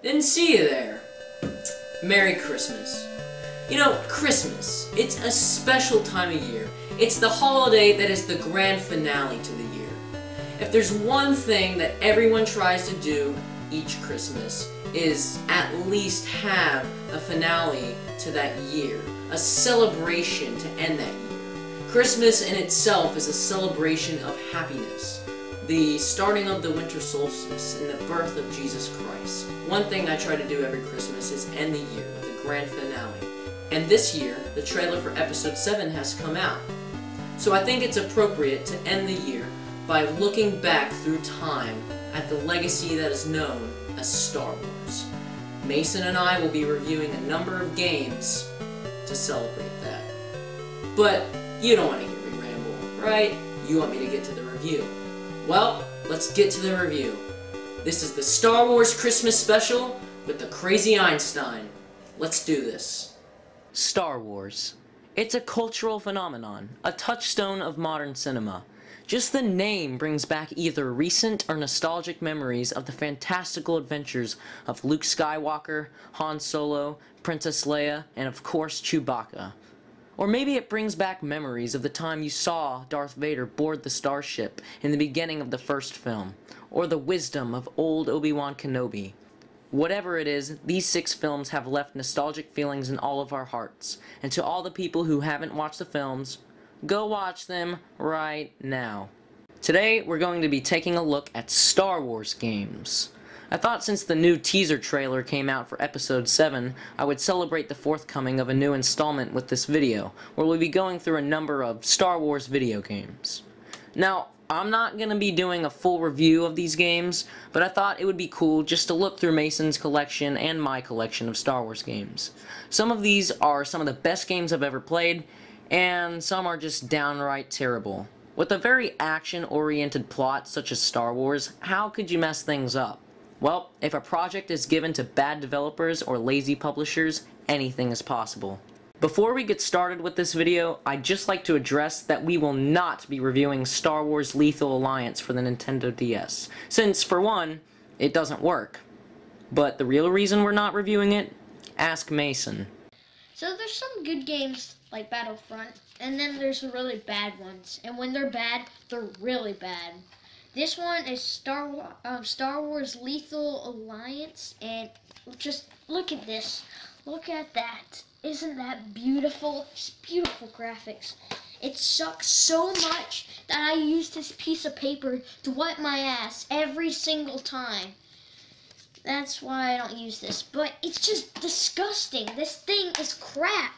Didn't see you there. Merry Christmas. You know, Christmas, it's a special time of year. It's the holiday that is the grand finale to the year. If there's one thing that everyone tries to do each Christmas is at least have a finale to that year, a celebration to end that year. Christmas in itself is a celebration of happiness, the starting of the winter solstice and the birth of Jesus Christ. One thing I try to do every Christmas is end the year with a grand finale. And this year, the trailer for episode 7 has come out. So I think it's appropriate to end the year by looking back through time at the legacy that is known as Star Wars. Mason and I will be reviewing a number of games to celebrate that. But you don't want to hear me ramble, right? You want me to get to the review. Well, let's get to the review. This is the Star Wars Christmas special with the Crazy Einstein. Let's do this. Star Wars. It's a cultural phenomenon, a touchstone of modern cinema. Just the name brings back either recent or nostalgic memories of the fantastical adventures of Luke Skywalker, Han Solo, Princess Leia, and of course Chewbacca. Or maybe it brings back memories of the time you saw Darth Vader board the starship in the beginning of the first film, or the wisdom of old Obi-Wan Kenobi. Whatever it is, these 6 films have left nostalgic feelings in all of our hearts. And to all the people who haven't watched the films, go watch them right now. Today, we're going to be taking a look at Star Wars games. I thought since the new teaser trailer came out for episode 7, I would celebrate the forthcoming of a new installment with this video, where we'll be going through a number of Star Wars video games. Now, I'm not going to be doing a full review of these games, but I thought it would be cool just to look through Mason's collection and my collection of Star Wars games. Some of these are some of the best games I've ever played, and some are just downright terrible. With a very action-oriented plot such as Star Wars, how could you mess things up? Well, if a project is given to bad developers or lazy publishers, anything is possible. Before we get started with this video, I'd just like to address that we will not be reviewing Star Wars Lethal Alliance for the Nintendo DS, since, for one, it doesn't work. But the real reason we're not reviewing it? Ask Mason. So there's some good games like Battlefront, and then there's the really bad ones. And when they're bad, they're really bad. This one is Star Wars Lethal Alliance, and just look at this. Look at that. Isn't that beautiful? It's beautiful graphics. It sucks so much that I use this piece of paper to wipe my ass every single time. That's why I don't use this. But it's just disgusting. This thing is crap.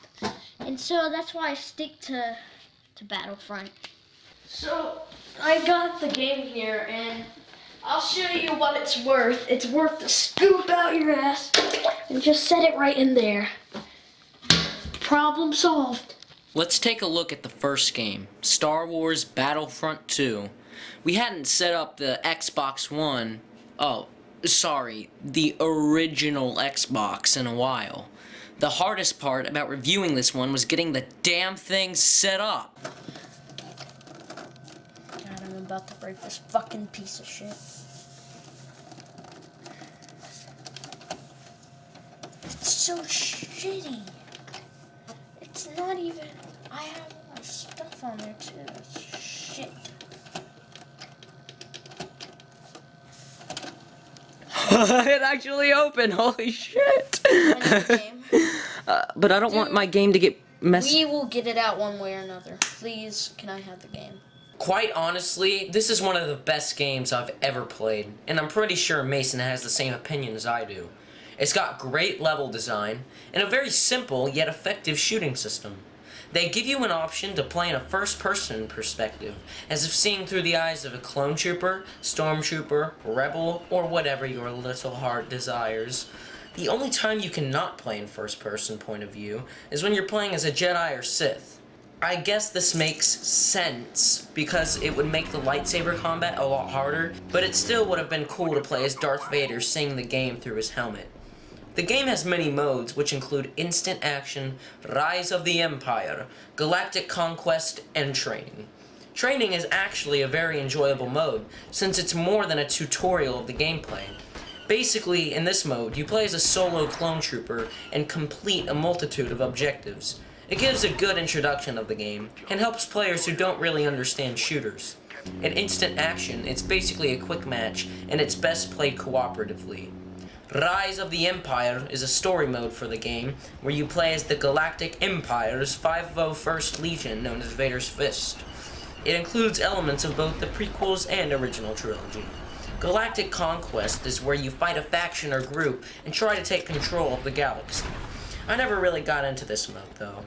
And so that's why I stick to Battlefront. So I got the game here, and I'll show you what it's worth. It's worth to scoop out your ass and just set it right in there. Problem solved. Let's take a look at the first game, Star Wars Battlefront 2. We hadn't set up the Xbox One, the original Xbox in a while. The hardest part about reviewing this one was getting the damn thing set up. God, I'm about to break this fucking piece of shit. It's so shitty. It's not even, I have all my stuff on there too. It's shit. It actually opened, holy shit. But I don't want my game to get messed. We will get it out one way or another. Please, can I have the game? Quite honestly, this is one of the best games I've ever played, and I'm pretty sure Mason has the same opinion as I do. It's got great level design, and a very simple yet effective shooting system. They give you an option to play in a first-person perspective, as if seeing through the eyes of a clone trooper, stormtrooper, rebel, or whatever your little heart desires. The only time you cannot play in first-person point of view is when you're playing as a Jedi or Sith. I guess this makes sense, because it would make the lightsaber combat a lot harder, but it still would have been cool to play as Darth Vader seeing the game through his helmet. The game has many modes, which include Instant Action, Rise of the Empire, Galactic Conquest, and Training. Training is actually a very enjoyable mode, since it's more than a tutorial of the gameplay. Basically, in this mode, you play as a solo clone trooper and complete a multitude of objectives. It gives a good introduction of the game, and helps players who don't really understand shooters. In instant action, it's basically a quick match, and it's best played cooperatively. Rise of the Empire is a story mode for the game, where you play as the Galactic Empire's 501st Legion, known as Vader's Fist. It includes elements of both the prequels and original trilogy. Galactic Conquest is where you fight a faction or group and try to take control of the galaxy. I never really got into this mode, though.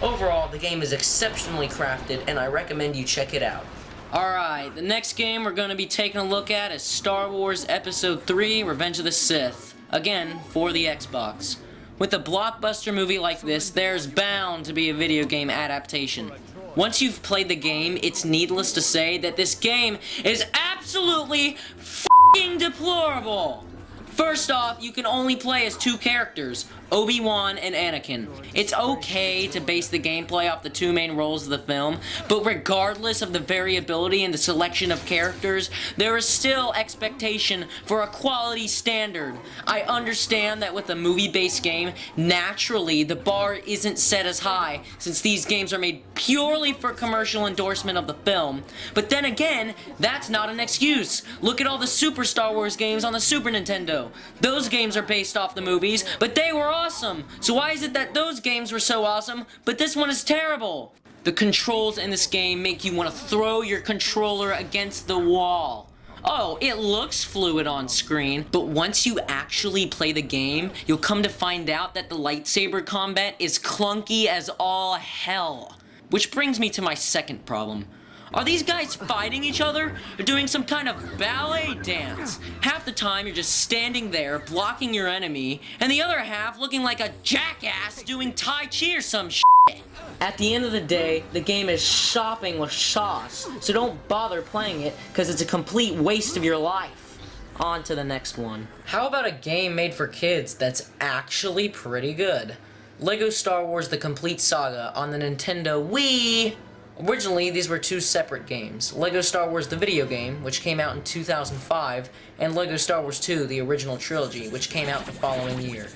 Overall, the game is exceptionally crafted, and I recommend you check it out. Alright, the next game we're going to be taking a look at is Star Wars Episode 3, Revenge of the Sith. Again, for the Xbox. With a blockbuster movie like this, there's bound to be a video game adaptation. Once you've played the game, it's needless to say that this game is absolutely f***ing deplorable! First off, you can only play as two characters, Obi-Wan and Anakin. It's okay to base the gameplay off the two main roles of the film, but regardless of the variability in the selection of characters, there is still expectation for a quality standard. I understand that with a movie-based game, naturally the bar isn't set as high, since these games are made purely for commercial endorsement of the film. But then again, that's not an excuse. Look at all the Super Star Wars games on the Super Nintendo. Those games are based off the movies, but they were awesome. So why is it that those games were so awesome, but this one is terrible? The controls in this game make you want to throw your controller against the wall. Oh, it looks fluid on screen, but once you actually play the game, you'll come to find out that the lightsaber combat is clunky as all hell. Which brings me to my second problem. Are these guys fighting each other or doing some kind of ballet dance? Half the time you're just standing there blocking your enemy, and the other half looking like a jackass doing Tai Chi or some shit. At the end of the day, the game is shopping with sauce, so don't bother playing it because it's a complete waste of your life. On to the next one. How about a game made for kids that's actually pretty good? Lego Star Wars The Complete Saga on the Nintendo Wii. Originally, these were two separate games. Lego Star Wars the video game, which came out in 2005, and Lego Star Wars 2, the original trilogy, which came out the following year.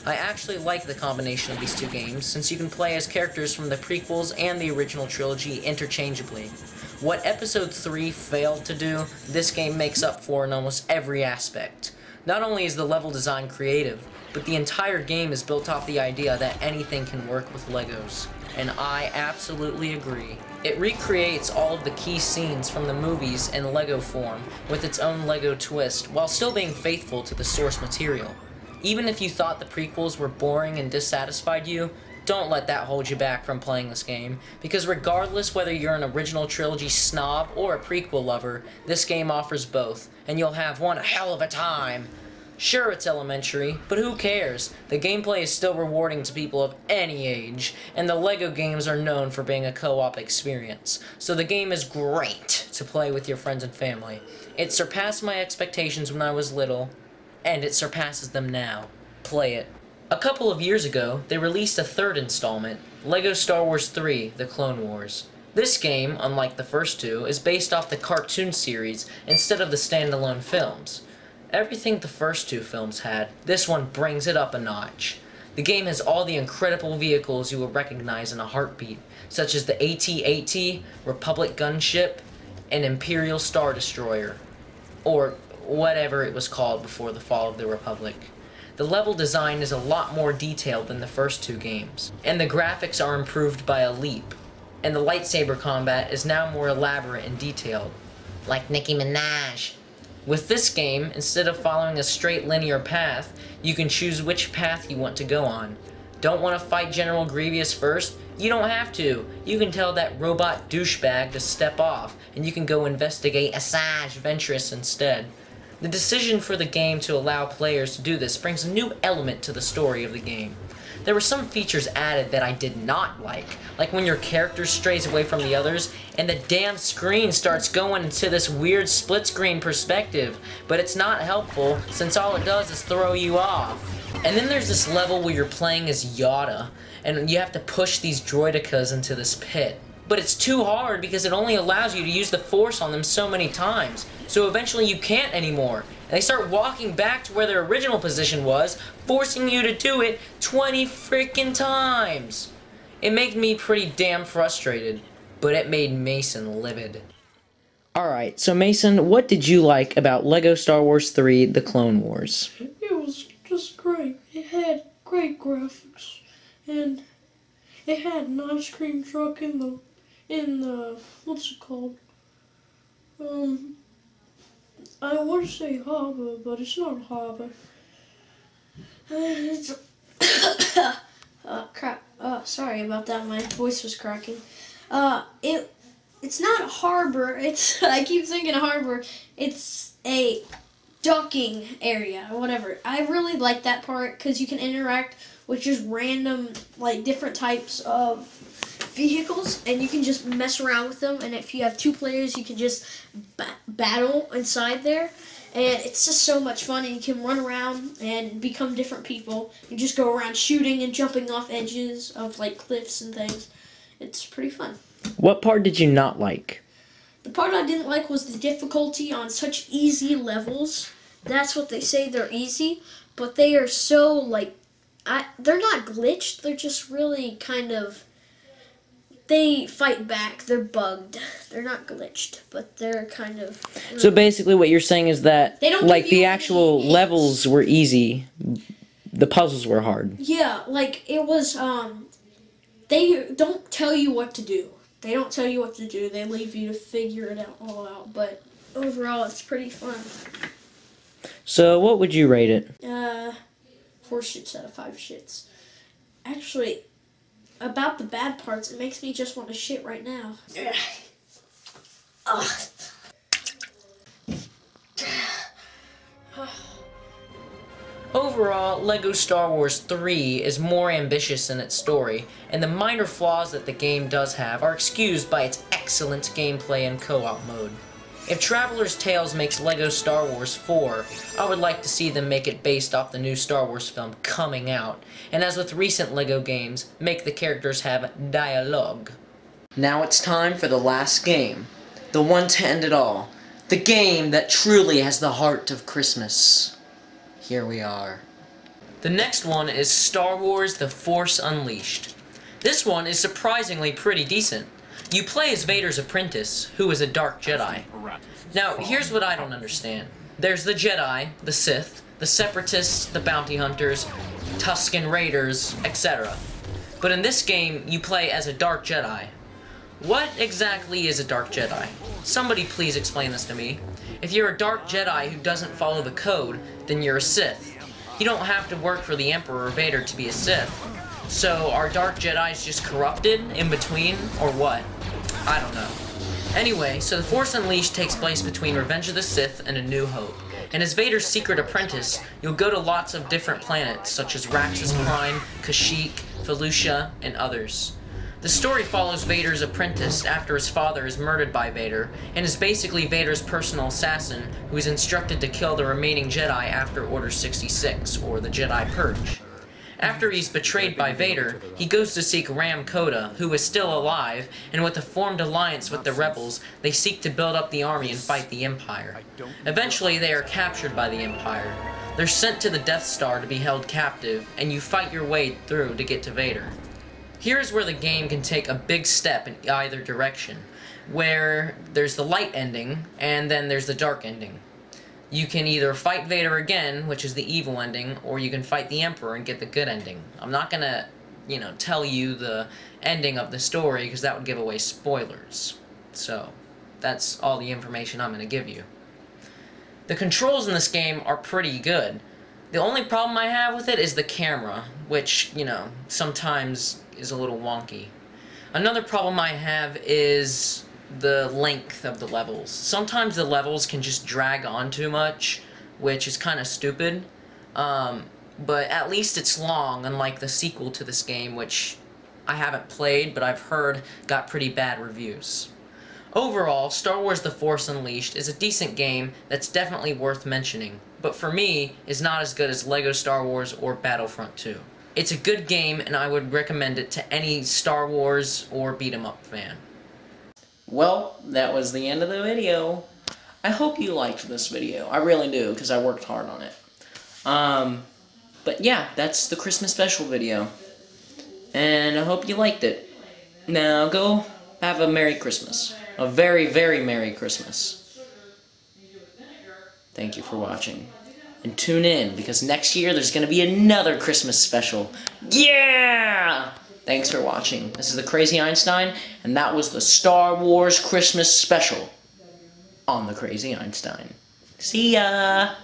I actually like the combination of these two games, since you can play as characters from the prequels and the original trilogy interchangeably. What Episode 3 failed to do, this game makes up for in almost every aspect. Not only is the level design creative, but the entire game is built off the idea that anything can work with Legos. And I absolutely agree. It recreates all of the key scenes from the movies in Lego form, with its own Lego twist, while still being faithful to the source material. Even if you thought the prequels were boring and dissatisfied you, don't let that hold you back from playing this game, because regardless whether you're an original trilogy snob or a prequel lover, this game offers both, and you'll have one hell of a time. Sure, it's elementary, but who cares? The gameplay is still rewarding to people of any age, and the LEGO games are known for being a co-op experience, so the game is great to play with your friends and family. It surpassed my expectations when I was little, and it surpasses them now. Play it. A couple of years ago, they released a third installment, LEGO Star Wars 3: The Clone Wars. This game, unlike the first two, is based off the cartoon series instead of the standalone films. Everything the first two films had, this one brings it up a notch. The game has all the incredible vehicles you will recognize in a heartbeat, such as the AT-AT, Republic gunship, and Imperial Star Destroyer, or whatever it was called before the fall of the Republic. The level design is a lot more detailed than the first two games, and the graphics are improved by a leap, and the lightsaber combat is now more elaborate and detailed, like Nicki Minaj. With this game, instead of following a straight linear path, you can choose which path you want to go on. Don't want to fight General Grievous first? You don't have to. You can tell that robot douchebag to step off, and you can go investigate Asajj Ventress instead. The decision for the game to allow players to do this brings a new element to the story of the game. There were some features added that I did not like when your character strays away from the others and the damn screen starts going into this weird split screen perspective, but it's not helpful since all it does is throw you off. And then there's this level where you're playing as Yoda and you have to push these droidicas into this pit. But it's too hard because it only allows you to use the Force on them so many times, so eventually you can't anymore, and they start walking back to where their original position was, forcing you to do it 20 freaking times. It made me pretty damn frustrated, but it made Mason livid. Alright, so Mason, what did you like about LEGO Star Wars 3: The Clone Wars? It was just great. It had great graphics, and it had an ice cream truck in the what's it called? I want to say harbor, but it's not a harbor. It's crap. Sorry about that. My voice was cracking. It's not a harbor. I keep thinking a harbor. It's a docking area or whatever. I really like that part because you can interact with just random, like, different types of vehicles, and you can just mess around with them. And if you have 2 players, you can just battle inside there, and it's just so much fun. And you can run around and become different people. You just go around shooting and jumping off edges of, like, cliffs and things. It's pretty fun. What part did you not like? The part I didn't like was the difficulty on such easy levels. That's what they say, they're easy, but they are so, like, they're not glitched, they're just really kind of, they fight back, they're bugged. They're not glitched, but they're kind of... So basically what you're saying is that, like, the actual hints. levels were easy, the puzzles were hard. Yeah, like, it was, they don't tell you what to do. They don't tell you what to do. They leave you to figure it all out. But overall, it's pretty fun. So, what would you rate it? 4 shits out of 5 shits. Actually, about the bad parts, it makes me just want to shit right now. Ugh. Overall, LEGO Star Wars 3 is more ambitious in its story, and the minor flaws that the game does have are excused by its excellent gameplay and co-op mode. If Traveler's Tales makes LEGO Star Wars 4, I would like to see them make it based off the new Star Wars film coming out, and as with recent LEGO games, make the characters have dialogue. Now it's time for the last game, the one to end it all, the game that truly has the heart of Christmas. Here we are. The next one is Star Wars: The Force Unleashed. This one is surprisingly pretty decent. You play as Vader's apprentice, who is a dark Jedi. Now, here's what I don't understand. There's the Jedi, the Sith, the Separatists, the Bounty Hunters, Tusken Raiders, etc. But in this game, you play as a dark Jedi. What exactly is a dark Jedi? Somebody please explain this to me. If you're a dark Jedi who doesn't follow the code, then you're a Sith. You don't have to work for the Emperor or Vader to be a Sith. So are dark Jedis just corrupted in between, or what? I don't know. Anyway, so The Force Unleashed takes place between Revenge of the Sith and A New Hope. And as Vader's secret apprentice, you'll go to lots of different planets, such as Raxus Prime, Kashyyyk, Felucia, and others. The story follows Vader's apprentice after his father is murdered by Vader, and is basically Vader's personal assassin who is instructed to kill the remaining Jedi after Order 66, or the Jedi Purge. After he's betrayed by Vader, he goes to seek Ram Koda, who is still alive, and with a formed alliance with the rebels, they seek to build up the army and fight the Empire. Eventually, they are captured by the Empire. They're sent to the Death Star to be held captive, and you fight your way through to get to Vader. Here's where the game can take a big step in either direction, where there's the light ending, and then there's the dark ending. You can either fight Vader again, which is the evil ending, or you can fight the Emperor and get the good ending. I'm not gonna, tell you the ending of the story, because that would give away spoilers. So, that's all the information I'm gonna give you. The controls in this game are pretty good. The only problem I have with it is the camera, which, sometimes is a little wonky. Another problem I have is the length of the levels. Sometimes the levels can just drag on too much, which is kind of stupid. But at least it's long, unlike the sequel to this game, which I haven't played, but I've heard got pretty bad reviews. Overall, Star Wars: The Force Unleashed is a decent game that's definitely worth mentioning, but for me, is not as good as LEGO Star Wars or Battlefront 2. It's a good game, and I would recommend it to any Star Wars or beat-em-up fan. Well, that was the end of the video. I hope you liked this video. I really do, because I worked hard on it. But yeah, that's the Christmas special video. And I hope you liked it. Now go have a Merry Christmas. A very, very Merry Christmas. Thank you for watching. And tune in, because next year there's going to be another Christmas special. Yeah! Thanks for watching. This is the Crazy Einstein, and that was the Star Wars Christmas special on the Crazy Einstein. See ya!